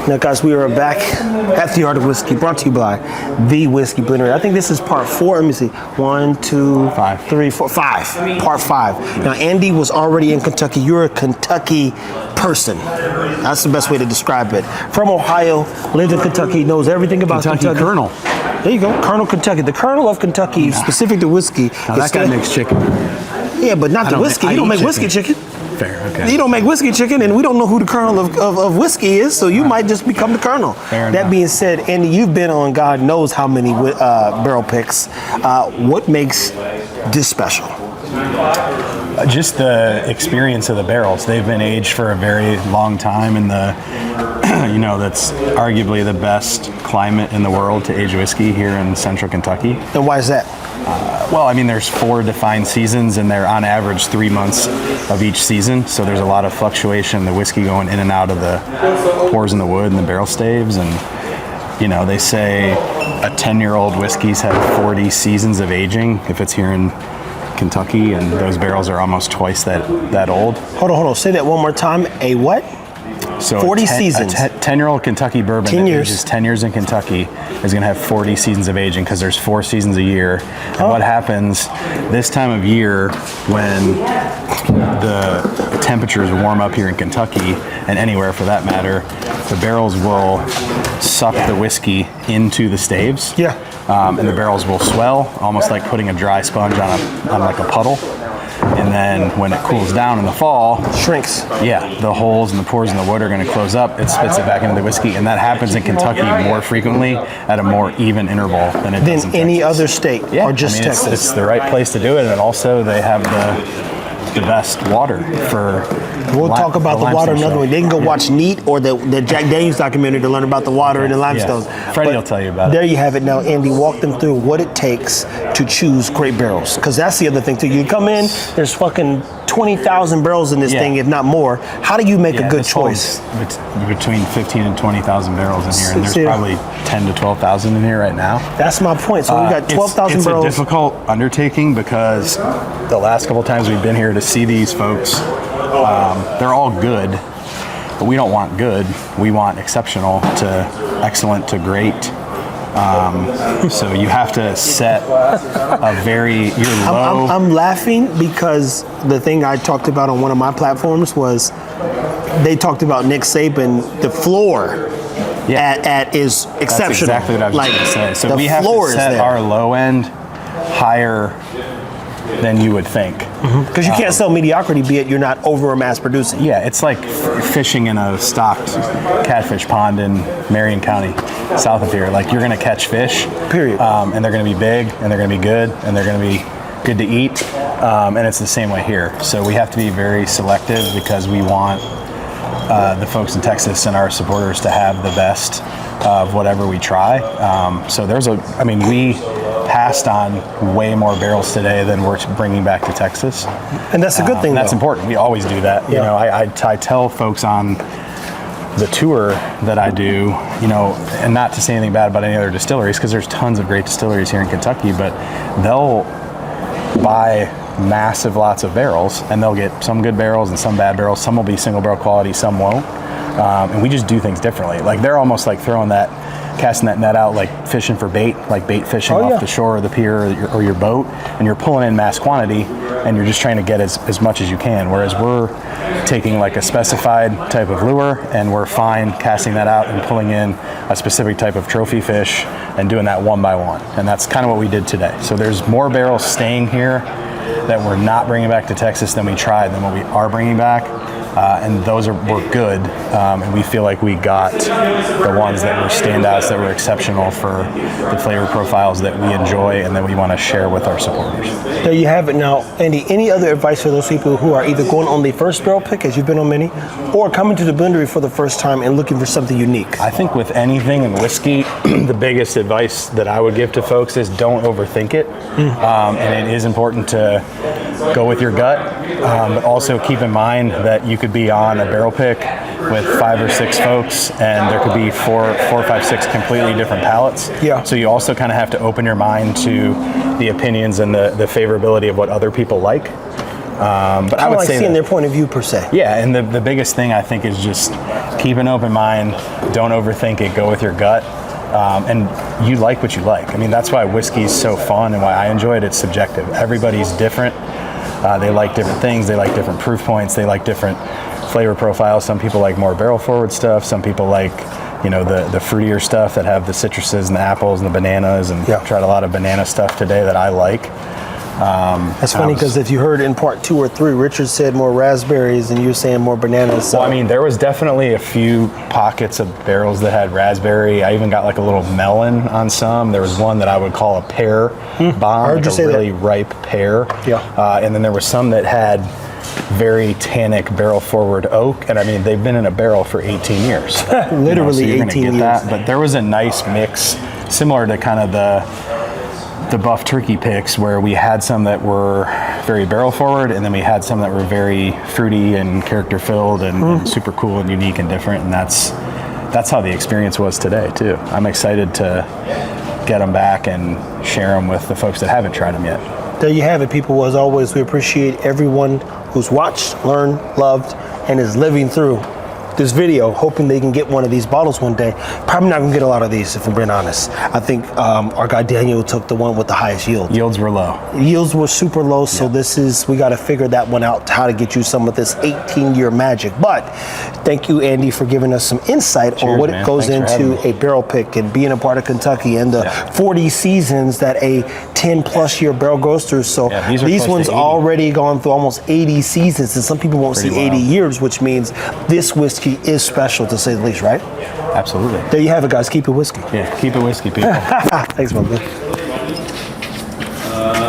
Now, guys, we are back at the Art of Whiskey, brought to you by the Whiskey Blendery. I think this is part 4. Let me see. 1, 2, 3, 4, 5. Part 5. Now, Andy was already in Kentucky. You're a Kentucky person. That's the best way to describe it. From Ohio, lives in Kentucky, knows everything about Kentucky. Colonel. There you go, Colonel Kentucky. The Colonel of Kentucky, specific to whiskey. Now that guy makes chicken. Yeah, but not the whiskey. You don't make whiskey chicken. Fair, okay. You don't make whiskey chicken, and we don't know who the Colonel of whiskey is, so you might just become the Colonel. That being said, Andy, you've been on God knows how many barrel picks. What makes this special? Just the experience of the barrels. They've been aged for a very long time in the, that's arguably the best climate in the world to age whiskey here in central Kentucky. And why is that? There's 4 defined seasons, and they're on average 3 months of each season. So there's a lot of fluctuation, the whiskey going in and out of the pores in the wood and the barrel staves. And, they say a 10-year-old whiskey's had 40 seasons of aging if it's here in Kentucky, and those barrels are almost twice that old. Hold on. Say that one more time. A what? So 40 seasons. A 10-year-old Kentucky bourbon 10 that years. ages 10 years in Kentucky is going to have 40 seasons of aging because there's 4 seasons a year. And what happens this time of year when the temperatures warm up here in Kentucky, and anywhere for that matter, the barrels will suck the whiskey into the staves. Yeah. And the barrels will swell, almost like putting a dry sponge on like a puddle. And then when it cools down in the fall, shrinks. Yeah, the holes and the pores in the wood are going to close up. It spits it back into the whiskey, and that happens in Kentucky more frequently at a more even interval than it does in any Texas. other state, or just Texas. It's the right place to do it, and also they have the best water for. We'll talk about the water another way. They can go watch Neat or the Jack Daniels documentary to learn about the water and the limestones. Yeah. Freddie will tell you about it. There you have it now, Andy. Walk them through what it takes to choose great barrels. Because that's the other thing, too. You come in, there's fucking 20,000 barrels in this thing, if not more. How do you make a good choice? It's between 15 and 20,000 barrels in here, and there's probably 10 to 12,000 in here right now. That's my point. So we got 12,000 barrels. It's a difficult undertaking because the last couple of times we've been here to see these folks, they're all good, but we don't want good. We want exceptional to excellent to great. So you have to set you're low. I'm laughing because the thing I talked about on one of my platforms was they talked about Nick Saban, the floor at is exceptional. That's exactly what I was going to say. So we have to set our low end higher than you would think. Because you can't sell mediocrity, be it you're not over or mass producing. Yeah, it's like fishing in a stocked catfish pond in Marion County, south of here. Like, you're going to catch fish. Period. And they're going to be big, and they're going to be good, and they're going to be good to eat. And it's the same way here. So we have to be very selective because we want the folks in Texas and our supporters to have the best of whatever we try. So we passed on way more barrels today than we're bringing back to Texas. And that's a good thing, That's important. We always do that. I tell folks on the tour that I do, and not to say anything bad about any other distilleries, because there's tons of great distilleries here in Kentucky, but they'll buy massive lots of barrels, and they'll get some good barrels and some bad barrels. Some will be single barrel quality, some won't. And we just do things differently. Like, they're almost like casting that net out like fishing for bait, like bait fishing off the shore or the pier or your boat, and you're pulling in mass quantity and you're just trying to get as much as you can, whereas we're taking like a specified type of lure and we're fine casting that out and pulling in a specific type of trophy fish and doing that one by one. And that's kind of what we did today. So there's more barrels staying here that we're not bringing back to Texas than we tried than what we are bringing back. And those were good, and we feel like we got the ones that were standouts, that were exceptional for the flavor profiles that we enjoy and that we want to share with our supporters. There you have it. Now, Andy, any other advice for those people who are either going on the first barrel pick, as you've been on many, or coming to the Blendery for the first time and looking for something unique? I think with anything in whiskey, the biggest advice that I would give to folks is don't overthink it. And it is important to go with your gut, but also keep in mind that you could be on a barrel pick with 5 or 6 folks, and there could be 4, 5, 6 completely different palates. Yeah. So you also kind of have to open your mind to the opinions and the favorability of what other people like. But I would say seeing their point of view per se. Yeah, and the biggest thing I think is just keep an open mind. Don't overthink it. Go with your gut. And you like what you like. I mean, that's why whiskey's so fun and why I enjoy it. It's subjective. Everybody's different. They like different things. They like different proof points. They like different flavor profiles. Some people like more barrel forward stuff. Some people like, you know, the fruitier stuff that have the citruses and the apples and the bananas. And tried a lot of banana stuff today that I like. That's funny because if you heard in part 2 or 3, Richard said more raspberries and you're saying more bananas. So. Well, I mean, there was definitely a few pockets of barrels that had raspberry. I even got like a little melon on some. There was one that I would call a pear bomb, like a really ripe pear. Yeah. And then there was some that had very tannic barrel forward oak. And I mean, they've been in a barrel for 18 years. Literally so you're 18 get years. That. But there was a nice mix, similar to kind of the buff turkey picks, where we had some that were very barrel forward, and then we had some that were very fruity and character filled and super cool and unique and different. And that's how the experience was today too. I'm excited to get them back and share them with the folks that haven't tried them yet. There you have it, people. As always, we appreciate everyone who's watched, learned, loved, and is living through this video, hoping they can get one of these bottles one day. Probably not gonna get a lot of these, if I'm being honest. I think our guy Daniel took the one with the highest yield. Yields were low. Yields were super low, so we got to figure that one out, how to get you some of this 18-year magic. But thank you, Andy, for giving us some insight on what it goes into a barrel pick and being a part of Kentucky and the 40 seasons that a 10+ year barrel goes through. So these ones already gone through almost 80 seasons, and some people won't see 80 years, which means this whiskey is special, to say the least, right? Absolutely. There you have it, guys. Keep it whiskey. Yeah, keep it whiskey, people. Thanks, my man.